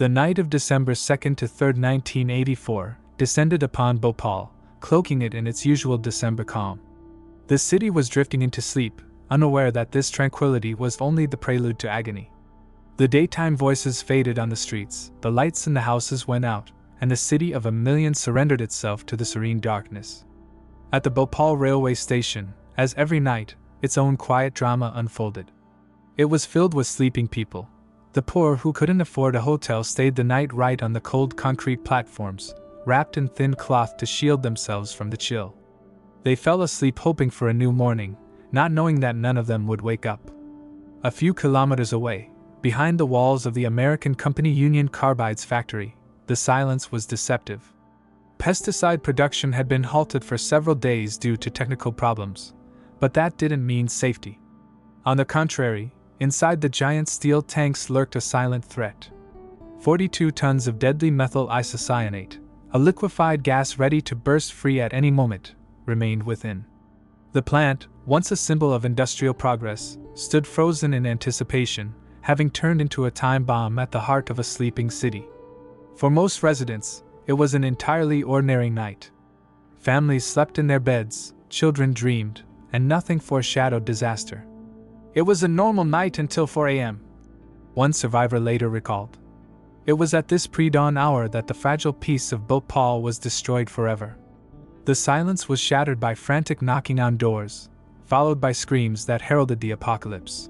The night of December 2nd to 3rd, 1984, descended upon Bhopal, cloaking it in its usual December calm. The city was drifting into sleep, unaware that this tranquility was only the prelude to agony. The daytime voices faded on the streets, the lights in the houses went out, and the city of a million surrendered itself to the serene darkness. At the Bhopal railway station, as every night, its own quiet drama unfolded. It was filled with sleeping people. The poor who couldn't afford a hotel stayed the night right on the cold concrete platforms, wrapped in thin cloth to shield themselves from the chill. They fell asleep hoping for a new morning, not knowing that none of them would wake up. A few kilometers away, behind the walls of the American company Union Carbide's factory, the silence was deceptive. Pesticide production had been halted for several days due to technical problems, but that didn't mean safety. On the contrary, inside the giant steel tanks lurked a silent threat. 42 tons of deadly methyl isocyanate, a liquefied gas ready to burst free at any moment, remained within. The plant, once a symbol of industrial progress, stood frozen in anticipation, having turned into a time bomb at the heart of a sleeping city. For most residents, it was an entirely ordinary night. Families slept in their beds, children dreamed, and nothing foreshadowed disaster. It was a normal night until 4 a.m., one survivor later recalled. It was at this pre-dawn hour that the fragile peace of Bhopal was destroyed forever. The silence was shattered by frantic knocking on doors, followed by screams that heralded the apocalypse.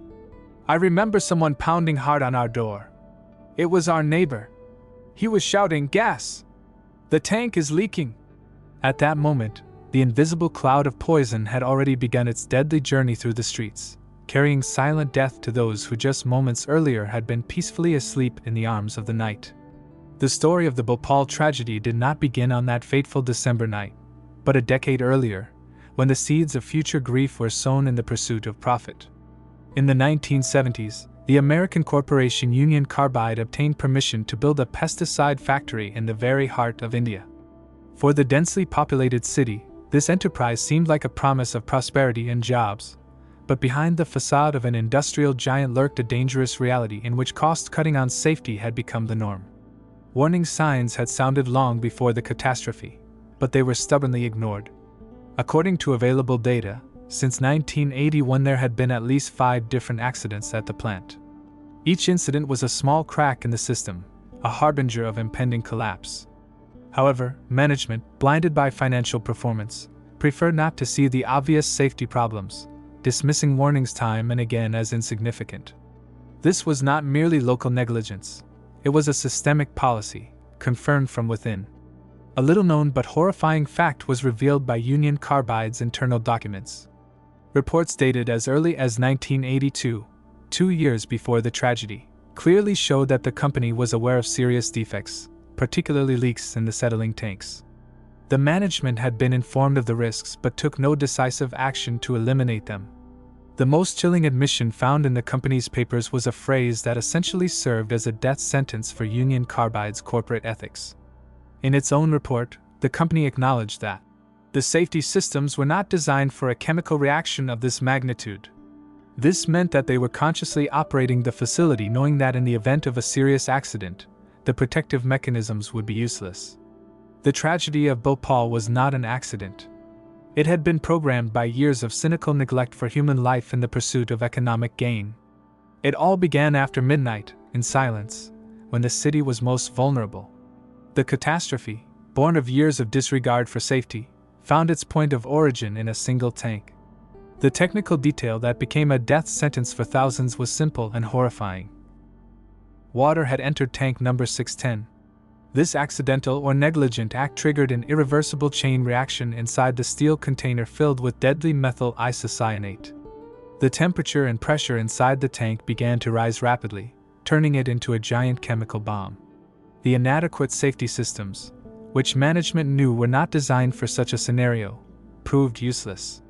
I remember someone pounding hard on our door. It was our neighbor. He was shouting, "Gas! The tank is leaking!" At that moment, the invisible cloud of poison had already begun its deadly journey through the streets, carrying silent death to those who just moments earlier had been peacefully asleep in the arms of the night. The story of the Bhopal tragedy did not begin on that fateful December night, but a decade earlier, when the seeds of future grief were sown in the pursuit of profit. In the 1970s, the American corporation Union Carbide obtained permission to build a pesticide factory in the very heart of India. For the densely populated city, this enterprise seemed like a promise of prosperity and jobs. But behind the facade of an industrial giant lurked a dangerous reality in which cost-cutting on safety had become the norm. Warning signs had sounded long before the catastrophe, but they were stubbornly ignored. According to available data, since 1981 there had been at least 5 different accidents at the plant. Each incident was a small crack in the system, a harbinger of impending collapse. However, management, blinded by financial performance, preferred not to see the obvious safety problems, dismissing warnings time and again as insignificant. This was not merely local negligence, it was a systemic policy, confirmed from within. A little-known but horrifying fact was revealed by Union Carbide's internal documents. Reports dated as early as 1982, 2 years before the tragedy, clearly showed that the company was aware of serious defects, particularly leaks in the settling tanks. The management had been informed of the risks but took no decisive action to eliminate them. The most chilling admission found in the company's papers was a phrase that essentially served as a death sentence for Union Carbide's corporate ethics. In its own report, the company acknowledged that the safety systems were not designed for a chemical reaction of this magnitude. This meant that they were consciously operating the facility knowing that in the event of a serious accident, the protective mechanisms would be useless. The tragedy of Bhopal was not an accident. It had been programmed by years of cynical neglect for human life in the pursuit of economic gain. It all began after midnight, in silence, when the city was most vulnerable. The catastrophe, born of years of disregard for safety, found its point of origin in a single tank. The technical detail that became a death sentence for thousands was simple and horrifying. Water had entered tank number 610. This accidental or negligent act triggered an irreversible chain reaction inside the steel container filled with deadly methyl isocyanate. The temperature and pressure inside the tank began to rise rapidly, turning it into a giant chemical bomb. The inadequate safety systems, which management knew were not designed for such a scenario, proved useless.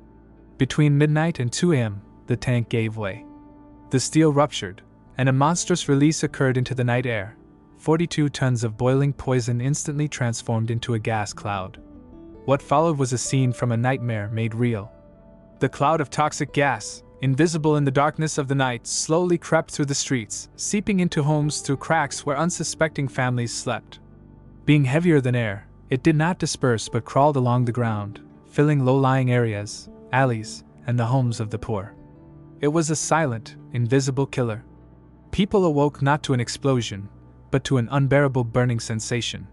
Between midnight and 2 a.m., the tank gave way. The steel ruptured, and a monstrous release occurred into the night air. 42 tons of boiling poison instantly transformed into a gas cloud. What followed was a scene from a nightmare made real. The cloud of toxic gas, invisible in the darkness of the night, slowly crept through the streets, seeping into homes through cracks where unsuspecting families slept. Being heavier than air, it did not disperse but crawled along the ground, filling low-lying areas, alleys, and the homes of the poor. It was a silent, invisible killer. People awoke not to an explosion, but to an unbearable burning sensation.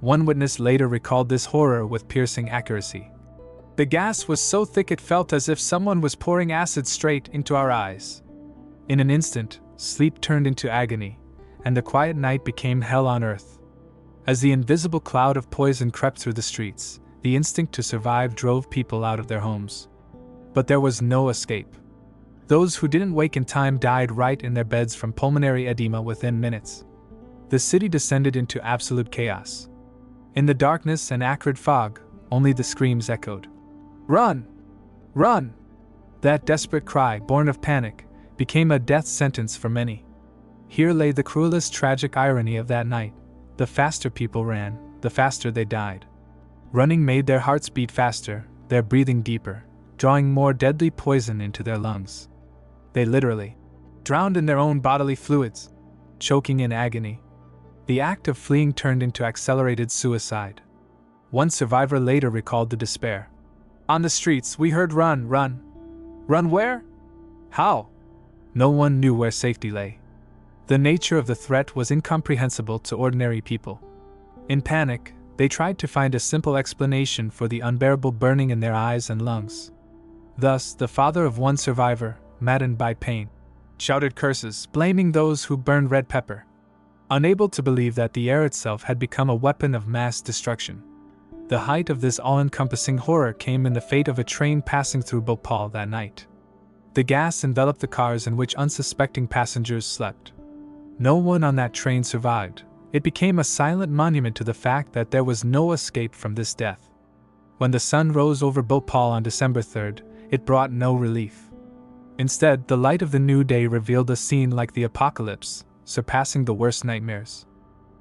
One witness later recalled this horror with piercing accuracy. The gas was so thick it felt as if someone was pouring acid straight into our eyes. In an instant, sleep turned into agony, and the quiet night became hell on earth. As the invisible cloud of poison crept through the streets, the instinct to survive drove people out of their homes. But there was no escape. Those who didn't wake in time died right in their beds from pulmonary edema within minutes. The city descended into absolute chaos. In the darkness and acrid fog, only the screams echoed. "Run! Run!" That desperate cry, born of panic, became a death sentence for many. Here lay the cruelest tragic irony of that night. The faster people ran, the faster they died. Running made their hearts beat faster, their breathing deeper, drawing more deadly poison into their lungs. They literally drowned in their own bodily fluids, choking in agony. The act of fleeing turned into accelerated suicide. One survivor later recalled the despair. "On the streets, we heard run, run. Run where? How?" No one knew where safety lay. The nature of the threat was incomprehensible to ordinary people. In panic, they tried to find a simple explanation for the unbearable burning in their eyes and lungs. Thus, the father of one survivor, maddened by pain, shouted curses, blaming those who burned red pepper, unable to believe that the air itself had become a weapon of mass destruction. The height of this all-encompassing horror came in the fate of a train passing through Bhopal that night. The gas enveloped the cars in which unsuspecting passengers slept. No one on that train survived. It became a silent monument to the fact that there was no escape from this death. When the sun rose over Bhopal on December 3rd, it brought no relief. Instead, the light of the new day revealed a scene like the apocalypse, surpassing the worst nightmares.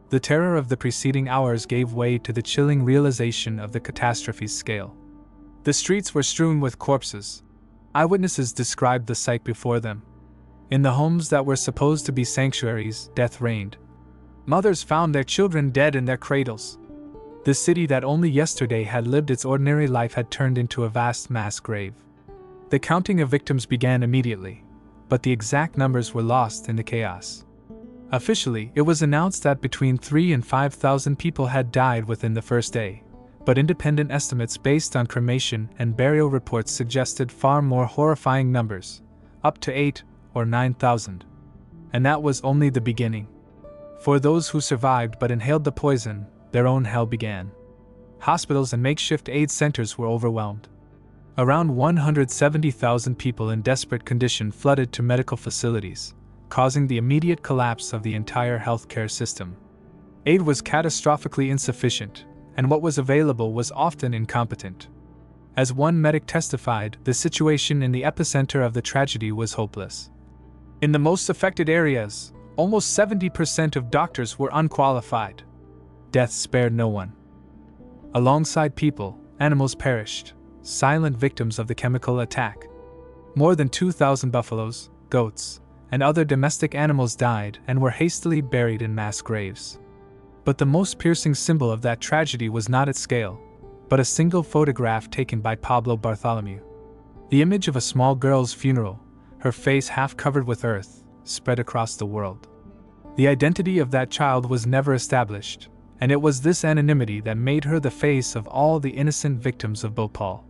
The terror of the preceding hours gave way to the chilling realization of the catastrophe's scale. The streets were strewn with corpses. Eyewitnesses described the sight before them. In the homes that were supposed to be sanctuaries, death reigned. Mothers found their children dead in their cradles. The city that only yesterday had lived its ordinary life had turned into a vast mass grave. The counting of victims began immediately, but the exact numbers were lost in the chaos. Officially, it was announced that between 3,000 and 5,000 people had died within the first day, but independent estimates based on cremation and burial reports suggested far more horrifying numbers, up to 8,000 or 9,000. And that was only the beginning. For those who survived but inhaled the poison, their own hell began. Hospitals and makeshift aid centers were overwhelmed. Around 170,000 people in desperate condition flooded to medical facilities, causing the immediate collapse of the entire healthcare system. Aid was catastrophically insufficient, and what was available was often incompetent. As one medic testified, the situation in the epicenter of the tragedy was hopeless. In the most affected areas, almost 70% of doctors were unqualified. Death spared no one. Alongside people, animals perished, silent victims of the chemical attack. More than 2,000 buffaloes, goats, and other domestic animals died and were hastily buried in mass graves. But the most piercing symbol of that tragedy was not its scale, but a single photograph taken by Pablo Bartholomew. The image of a small girl's funeral, her face half covered with earth, spread across the world. The identity of that child was never established, and it was this anonymity that made her the face of all the innocent victims of Bhopal.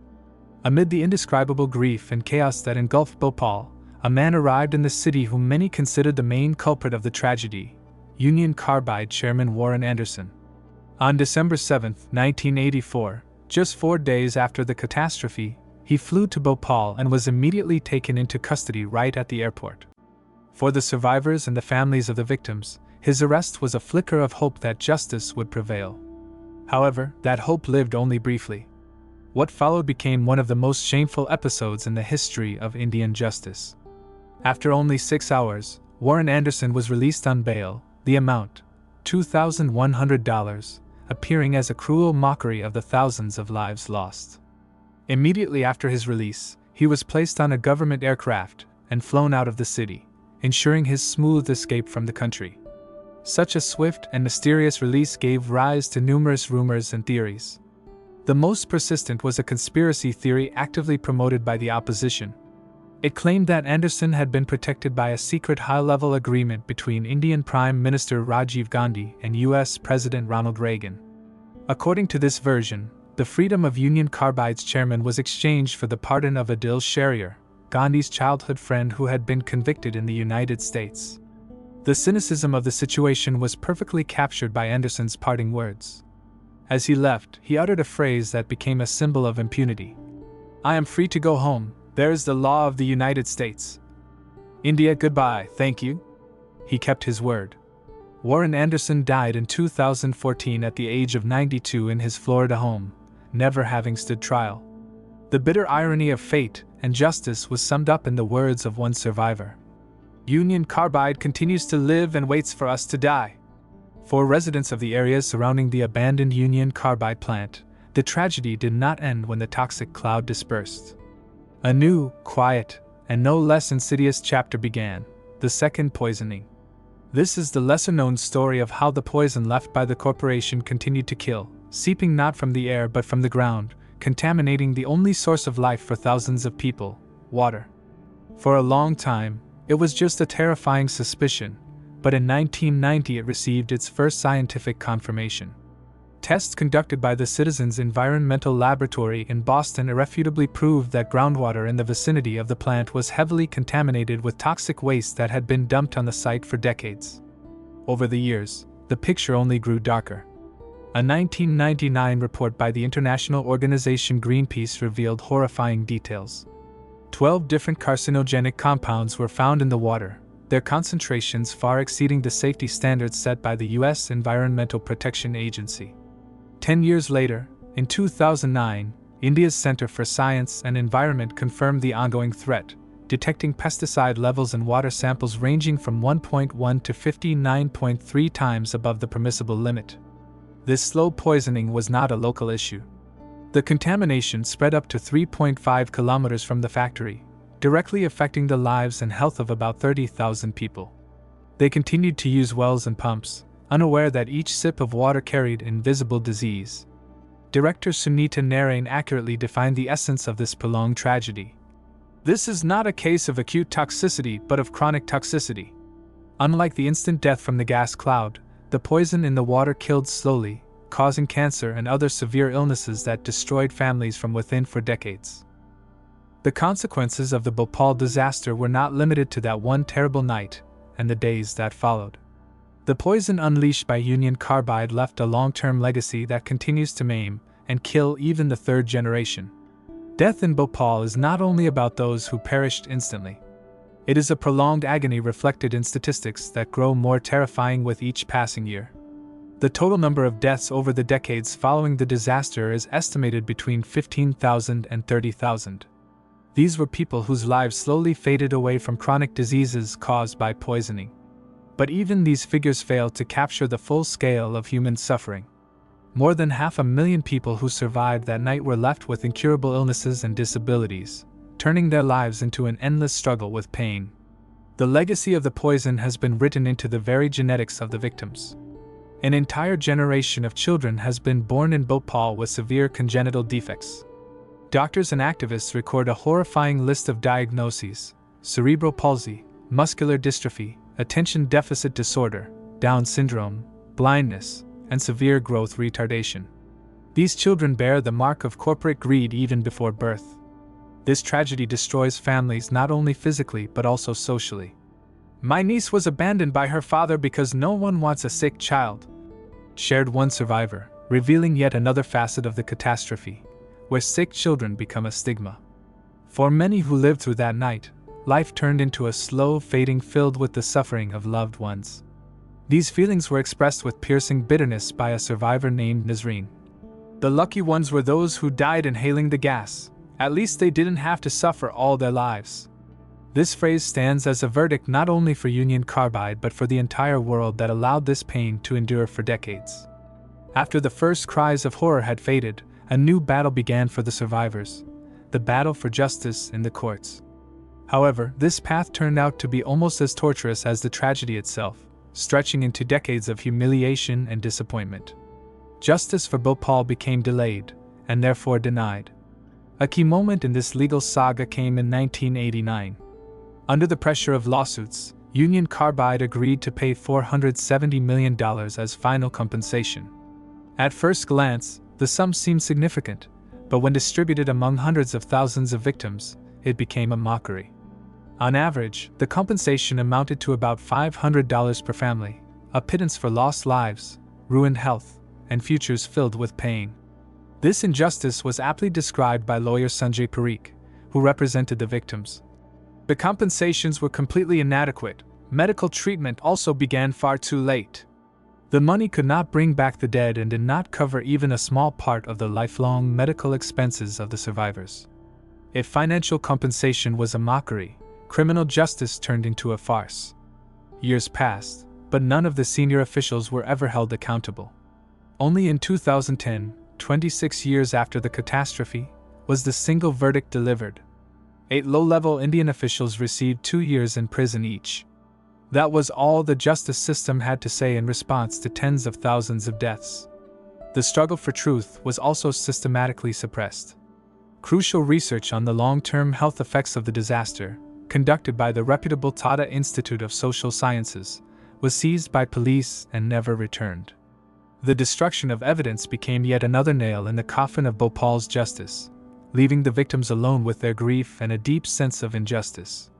Amid the indescribable grief and chaos that engulfed Bhopal, a man arrived in the city whom many considered the main culprit of the tragedy, Union Carbide chairman Warren Anderson. On December 7, 1984, just 4 days after the catastrophe, he flew to Bhopal and was immediately taken into custody right at the airport. For the survivors and the families of the victims, his arrest was a flicker of hope that justice would prevail. However, that hope lived only briefly. What followed became one of the most shameful episodes in the history of Indian justice. After only 6 hours, Warren Anderson was released on bail, the amount, $2,100, appearing as a cruel mockery of the thousands of lives lost. Immediately after his release, He was placed on a government aircraft and flown out of the city, ensuring his smooth escape from the country. Such a swift and mysterious release gave rise to numerous rumors and theories. The most persistent was a conspiracy theory actively promoted by the opposition. It claimed that Anderson had been protected by a secret high-level agreement between Indian Prime Minister Rajiv Gandhi and U.S. President Ronald Reagan. According to this version, the freedom of Union Carbide's chairman was exchanged for the pardon of Adil Shariar, Gandhi's childhood friend who had been convicted in the United States. The cynicism of the situation was perfectly captured by Anderson's parting words. As he left, he uttered a phrase that became a symbol of impunity. "I am free to go home. There is the law of the United States. India, goodbye, thank you." He kept his word. Warren Anderson died in 2014 at the age of 92 in his Florida home, never having stood trial. The bitter irony of fate and justice was summed up in the words of one survivor. "Union Carbide continues to live and waits for us to die." For residents of the areas surrounding the abandoned Union Carbide plant, the tragedy did not end when the toxic cloud dispersed. A new, quiet, and no less insidious chapter began, the second poisoning. This is the lesser-known story of how the poison left by the corporation continued to kill, seeping not from the air but from the ground, contaminating the only source of life for thousands of people, water. For a long time, it was just a terrifying suspicion, but in 1990 it received its first scientific confirmation. Tests conducted by the Citizens Environmental Laboratory in Boston irrefutably proved that groundwater in the vicinity of the plant was heavily contaminated with toxic waste that had been dumped on the site for decades. Over the years, the picture only grew darker. A 1999 report by the international organization Greenpeace revealed horrifying details. 12 different carcinogenic compounds were found in the water, their concentrations far exceeding the safety standards set by the U.S. Environmental Protection Agency. 10 years later, in 2009, India's Center for Science and Environment confirmed the ongoing threat, detecting pesticide levels in water samples ranging from 1.1 to 59.3 times above the permissible limit. This slow poisoning was not a local issue. The contamination spread up to 3.5 kilometers from the factory, directly affecting the lives and health of about 30,000 people. They continued to use wells and pumps, unaware that each sip of water carried invisible disease. Director Sunita Narain accurately defined the essence of this prolonged tragedy. "This is not a case of acute toxicity but of chronic toxicity." Unlike the instant death from the gas cloud, the poison in the water killed slowly, causing cancer and other severe illnesses that destroyed families from within for decades. The consequences of the Bhopal disaster were not limited to that one terrible night and the days that followed. The poison unleashed by Union Carbide left a long-term legacy that continues to maim and kill even the third generation. Death in Bhopal is not only about those who perished instantly. It is a prolonged agony reflected in statistics that grow more terrifying with each passing year. The total number of deaths over the decades following the disaster is estimated between 15,000 and 30,000. These were people whose lives slowly faded away from chronic diseases caused by poisoning. But even these figures fail to capture the full scale of human suffering. More than 500,000 people who survived that night were left with incurable illnesses and disabilities, turning their lives into an endless struggle with pain. The legacy of the poison has been written into the very genetics of the victims. An entire generation of children has been born in Bhopal with severe congenital defects. Doctors and activists record a horrifying list of diagnoses: cerebral palsy, muscular dystrophy, attention deficit disorder, Down syndrome, blindness, and severe growth retardation. These children bear the mark of corporate greed even before birth. This tragedy destroys families not only physically but also socially. "My niece was abandoned by her father because no one wants a sick child," shared one survivor, revealing yet another facet of the catastrophe, where sick children become a stigma. For many who lived through that night, life turned into a slow fading filled with the suffering of loved ones. These feelings were expressed with piercing bitterness by a survivor named Nazreen. "The lucky ones were those who died inhaling the gas. At least they didn't have to suffer all their lives." This phrase stands as a verdict not only for Union Carbide but for the entire world that allowed this pain to endure for decades. After the first cries of horror had faded, a new battle began for the survivors. the battle for justice in the courts. However, this path turned out to be almost as torturous as the tragedy itself, stretching into decades of humiliation and disappointment. Justice for Bhopal became delayed, and therefore denied. A key moment in this legal saga came in 1989. Under the pressure of lawsuits, Union Carbide agreed to pay $470 million as final compensation. At first glance, the sum seemed significant, but when distributed among hundreds of thousands of victims, it became a mockery. On average, the compensation amounted to about $500 per family, a pittance for lost lives, ruined health, and futures filled with pain. This injustice was aptly described by lawyer Sanjay Parikh, who represented the victims. The compensations were completely inadequate. Medical treatment also began far too late. The money could not bring back the dead and did not cover even a small part of the lifelong medical expenses of the survivors. If financial compensation was a mockery, criminal justice turned into a farce. Years passed, but none of the senior officials were ever held accountable. Only in 2010, 26 years after the catastrophe, was the single verdict delivered. 8 low-level Indian officials received 2 years in prison each. That was all the justice system had to say in response to tens of thousands of deaths. The struggle for truth was also systematically suppressed. Crucial research on the long-term health effects of the disaster, conducted by the reputable Tata Institute of Social Sciences, was seized by police and never returned. The destruction of evidence became yet another nail in the coffin of Bhopal's justice, leaving the victims alone with their grief and a deep sense of injustice.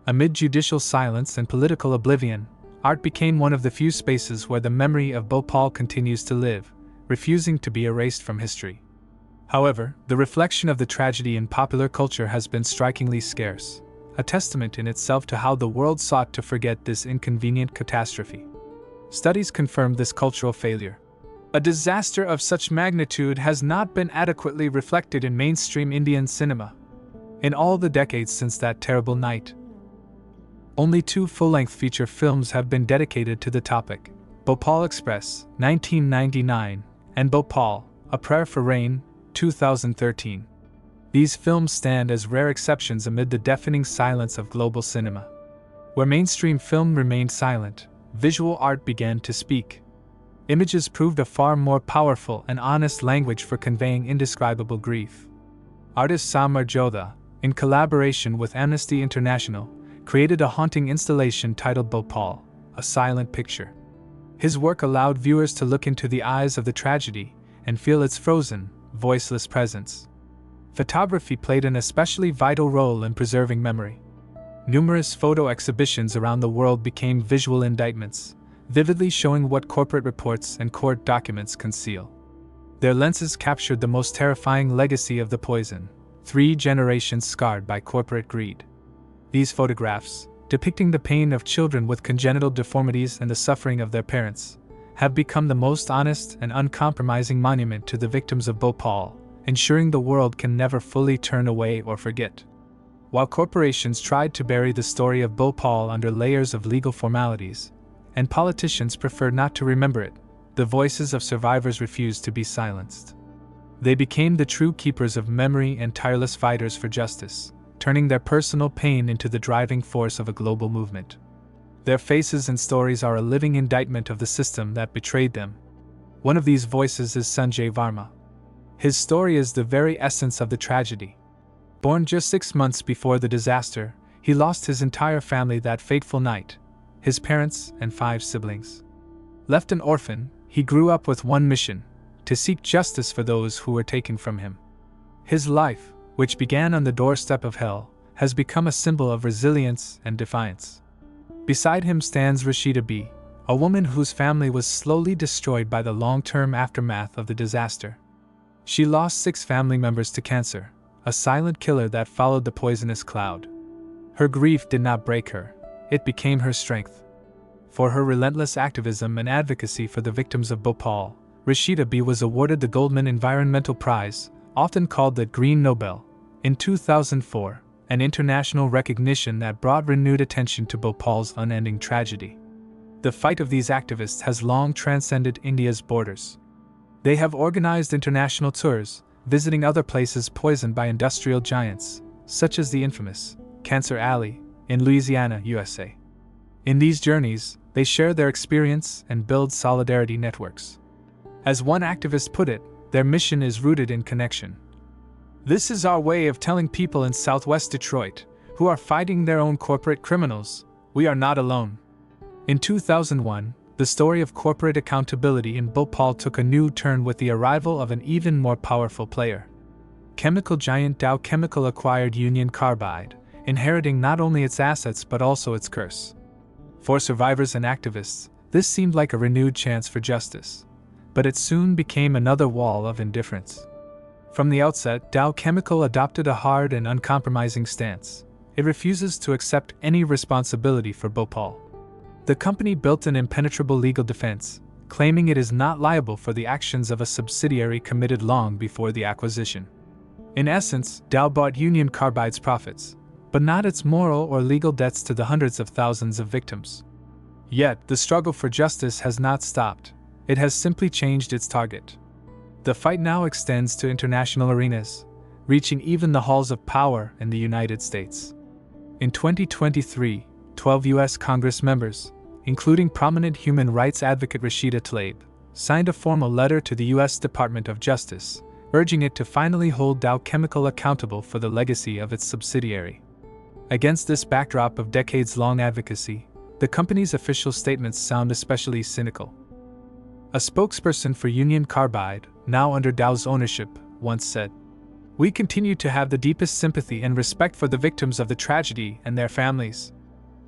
Amid judicial silence and political oblivion, art became one of the few spaces where the memory of Bhopal continues to live, refusing to be erased from history. However, the reflection of the tragedy in popular culture has been strikingly scarce, a testament in itself to how the world sought to forget this inconvenient catastrophe. Studies confirm this cultural failure. A disaster of such magnitude has not been adequately reflected in mainstream Indian cinema. In all the decades since that terrible night, only 2 full-length feature films have been dedicated to the topic: Bhopal Express, 1999, and Bhopal, A Prayer for Rain, 2013. These films stand as rare exceptions amid the deafening silence of global cinema. Where mainstream film remained silent, visual art began to speak. Images proved a far more powerful and honest language for conveying indescribable grief. Artist Samar Jodha, in collaboration with Amnesty International, created a haunting installation titled Bhopal, A Silent Picture. His work allowed viewers to look into the eyes of the tragedy and feel its frozen, voiceless presence. Photography played an especially vital role in preserving memory. Numerous photo exhibitions around the world became visual indictments, vividly showing what corporate reports and court documents conceal. Their lenses captured the most terrifying legacy of the poison, 3 generations scarred by corporate greed. These photographs, depicting the pain of children with congenital deformities and the suffering of their parents, have become the most honest and uncompromising monument to the victims of Bhopal, ensuring the world can never fully turn away or forget. While corporations tried to bury the story of Bhopal under layers of legal formalities, and politicians preferred not to remember it, the voices of survivors refused to be silenced. They became the true keepers of memory and tireless fighters for justice, turning their personal pain into the driving force of a global movement. Their faces and stories are a living indictment of the system that betrayed them. One of these voices is Sanjay Varma. His story is the very essence of the tragedy. Born just 6 months before the disaster, he lost his entire family that fateful night, his parents and 5 siblings. Left an orphan, he grew up with one mission: to seek justice for those who were taken from him. His life, which began on the doorstep of hell, has become a symbol of resilience and defiance. Beside him stands Rashida B., a woman whose family was slowly destroyed by the long-term aftermath of the disaster. She lost 6 family members to cancer, a silent killer that followed the poisonous cloud. Her grief did not break her, it became her strength. For her relentless activism and advocacy for the victims of Bhopal, Rashida B. was awarded the Goldman Environmental Prize, often called the Green Nobel, in 2004, an international recognition that brought renewed attention to Bhopal's unending tragedy. The fight of these activists has long transcended India's borders. They have organized international tours, visiting other places poisoned by industrial giants, such as the infamous Cancer Alley in Louisiana, USA. In these journeys, they share their experience and build solidarity networks. As one activist put it, their mission is rooted in connection. This is our way of telling people in Southwest Detroit, who are fighting their own corporate criminals, we are not alone. In 2001, the story of corporate accountability in Bhopal took a new turn with the arrival of an even more powerful player. Chemical giant Dow Chemical acquired Union Carbide, inheriting not only its assets but also its curse. For survivors and activists, this seemed like a renewed chance for justice, but it soon became another wall of indifference. From the outset, Dow Chemical adopted a hard and uncompromising stance. It refuses to accept any responsibility for Bhopal. The company built an impenetrable legal defense, claiming it is not liable for the actions of a subsidiary committed long before the acquisition. In essence, Dow bought Union Carbide's profits, but not its moral or legal debts to the hundreds of thousands of victims. Yet, the struggle for justice has not stopped. It has simply changed its target. The fight now extends to international arenas, reaching even the halls of power in the United States. In 2023, 12 U.S. Congress members, including prominent human rights advocate Rashida Tlaib, signed a formal letter to the U.S. Department of Justice, urging it to finally hold Dow Chemical accountable for the legacy of its subsidiary. Against this backdrop of decades-long advocacy, the company's official statements sound especially cynical. A spokesperson for Union Carbide, now under Dow's ownership, once said, "We continue to have the deepest sympathy and respect for the victims of the tragedy and their families."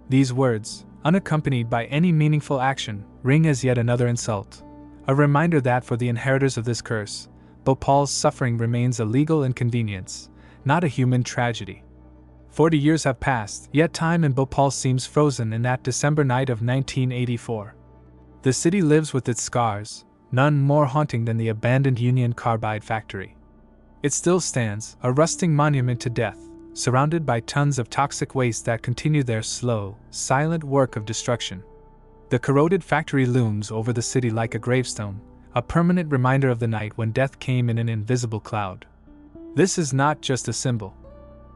These words, unaccompanied by any meaningful action, ring as yet another insult, a reminder that for the inheritors of this curse, Bhopal's suffering remains a legal inconvenience, not a human tragedy. 40 years have passed, yet time in Bhopal seems frozen in that December night of 1984. The city lives with its scars, none more haunting than the abandoned Union Carbide factory. It still stands, a rusting monument to death, surrounded by tons of toxic waste that continue their slow, silent work of destruction. The corroded factory looms over the city like a gravestone, a permanent reminder of the night when death came in an invisible cloud. This is not just a symbol.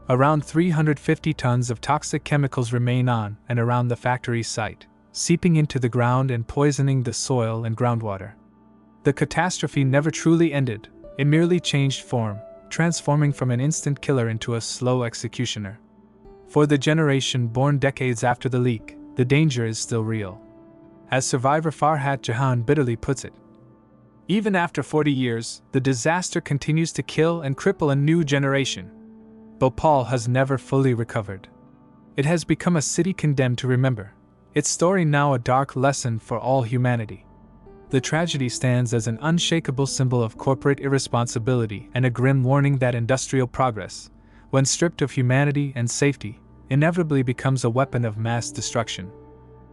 Around 350 tons of toxic chemicals remain on and around the factory site, seeping into the ground and poisoning the soil and groundwater. The catastrophe never truly ended, it merely changed form, transforming from an instant killer into a slow executioner. For the generation born decades after the leak, the danger is still real. As survivor Farhat Jahan bitterly puts it, even after 40 years, the disaster continues to kill and cripple a new generation. Bhopal has never fully recovered. It has become a city condemned to remember, its story now a dark lesson for all humanity. The tragedy stands as an unshakable symbol of corporate irresponsibility and a grim warning that industrial progress, when stripped of humanity and safety, inevitably becomes a weapon of mass destruction.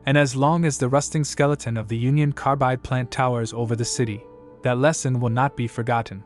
And as long as the rusting skeleton of the Union Carbide plant towers over the city, that lesson will not be forgotten.